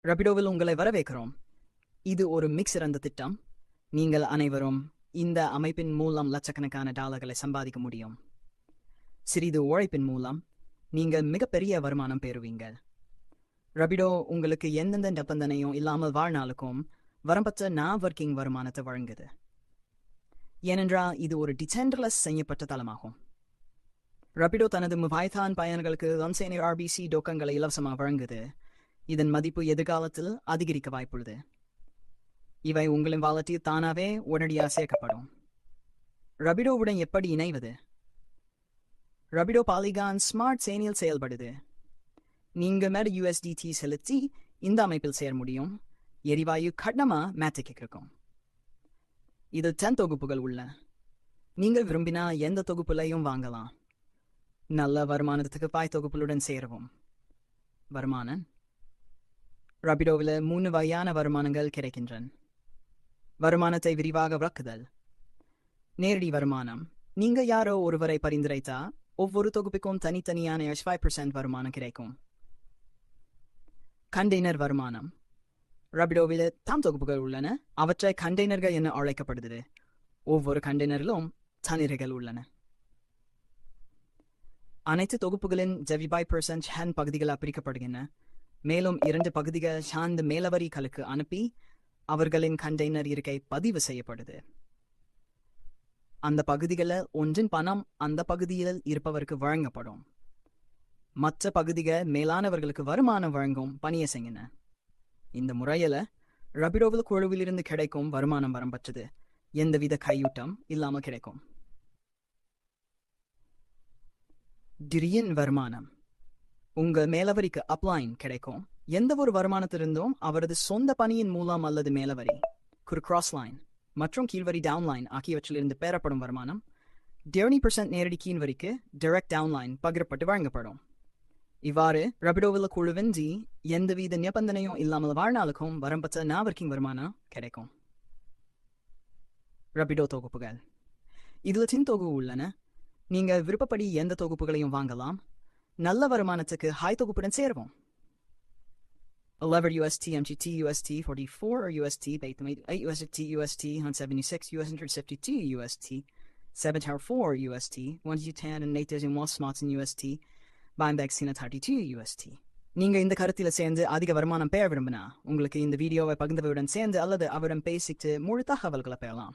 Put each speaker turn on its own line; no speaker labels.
ரபிடோவில் உங்களை வரவேற்கிறோம். இது ஒரு மிகச்சிறந்த திட்டம். நீங்கள் அனைவரும் இந்த அமைப்பின் மூலம் லட்சக்கணக்கான டாலர்களை சம்பாதிக்க முடியும். சிறிது உழைப்பின் மூலம் நீங்கள் மிகப்பெரிய வருமானம் பெறுவீங்கள். ரபிடோ உங்களுக்கு எந்தெந்த நிபந்தனையும் இல்லாமல் வாழ்நாளுக்கும் வரம்பற்ற ஒர்க்கிங் வருமானத்தை வழங்குது. ஏனென்றால் இது ஒரு டிசென்ட்ரலைஸ் செய்யப்பட்ட தளமாகும். ரபிடோ தனது முபாய்தான் பயனர்களுக்கு ரன்சேனி ஆர்பிசி டோக்கன்களை இலவசமாக வழங்குது. இதன் மதிப்பு எதிர்காலத்தில் அதிகரிக்க வாய்ப்புள்ளது. இவை உங்களின் வாலெட்டில் தானாகவே உடனடியாக சேர்க்கப்படும். ரபிடோவுடன் எப்படி இணைவது? ரபிடோ பாலிகான் ஸ்மார்ட் செயினில் செயல்படுது. நீங்கள் மேல USDT செலுத்தி இந்த அமைப்பில் சேர முடியும். எரிவாயு கட்டணமாக மேத்திக்கு இருக்கும். இது 10 தொகுப்புகள் உள்ள. நீங்கள் விரும்பினால் எந்த தொகுப்புலையும் வாங்கலாம். நல்ல வருமானத்துக்கு 5 தொகுப்புகளுடன் சேரவும். வருமானம் ரபிடோவில் 3 வகையான வருமானங்கள் கிடைக்கின்றன. வருமானத்தை விரிவாக விளக்குதல். நேரடி வருமானம். நீங்கள் யாரோ ஒருவரை பரிந்துரைத்தா ஒவ்வொரு தொகுப்புக்கும் தனித்தனியான 5% வருமானம் கிடைக்கும். கண்டெய்னர் வருமானம். ரபிடோவில் தாம் தொகுப்புகள் உள்ளன. அவற்றை கண்டெய்னர்கள் என அழைக்கப்படுகிறது. ஒவ்வொரு கண்டெய்னரிலும் தனிரைகள் உள்ளன. அனைத்து தொகுப்புகளின் 75% பகுதிகளாக பிரிக்கப்படுகின்றன. மேலும் 2 பகுதிகள் சார்ந்த மேலவரிகளுக்கு அனுப்பி அவர்களின் கண்டெய்னர் இருக்கை பதிவு செய்யப்படுது. அந்த பகுதிகளில் ஒன்றின் பணம் அந்த பகுதியில் இருப்பவருக்கு வழங்கப்படும். மற்ற பகுதிகள் மேலானவர்களுக்கு வருமானம் வழங்கும் பணியை செய்கின்றன. இந்த முறையில் ரபிடோவில் குழுவிலிருந்து கிடைக்கும் வருமானம் வரம்பற்றது. எந்தவித கையூட்டம் இல்லாமல் கிடைக்கும். திடீர் வருமானம். உங்கள் மேலவரிக்கு அப்லைன் கிடைக்கும். எந்த ஒரு வருமானத்திலிருந்தும் அவரது சொந்த பணியின் மூலம் அல்லது மேலவரி கிராஸ் லைன் மற்றும் கீழ்வரி டவுன்லைன் ஆகியவற்றிலிருந்து பெறப்படும் வருமானம் 20% நேரடி கீழ்வரிக்கு டைரக்ட் டவுன்லைன் பகிரப்பட்டு வழங்கப்படும். இவ்வாறு ரபிடோவில் குழுவின்றி எந்தவித நிபந்தனையும் இல்லாமல் வாழ்நாளுக்கும் வரம்பற்ற ஒர்க்கிங் வருமானம் கிடைக்கும். ரபிடோ தொகுப்புகள். இதில் சின் தொகுப்பு உள்ளன. நீங்கள் விருப்பப்படி எந்த தொகுப்புகளையும் வாங்கலாம். நல்ல வருமானத்துக்கு ஹை தொகுப்புடன் சேரவும். 11 UST MGT UST 44 or UST 8 UST UST 176 152 UST 704 UST 110 and 8 smarts in UST Buyback 32 UST. நீங்கள் இந்த கருத்தில் சேர்ந்து அதிக வருமானம் பெற விரும்பினா உங்களுக்கு இந்த வீடியோவை பகிர்ந்தவருடன் சேர்ந்து அல்லது அவருடன் பேசிட்டு முழு தகவல்களை பெறலாம்.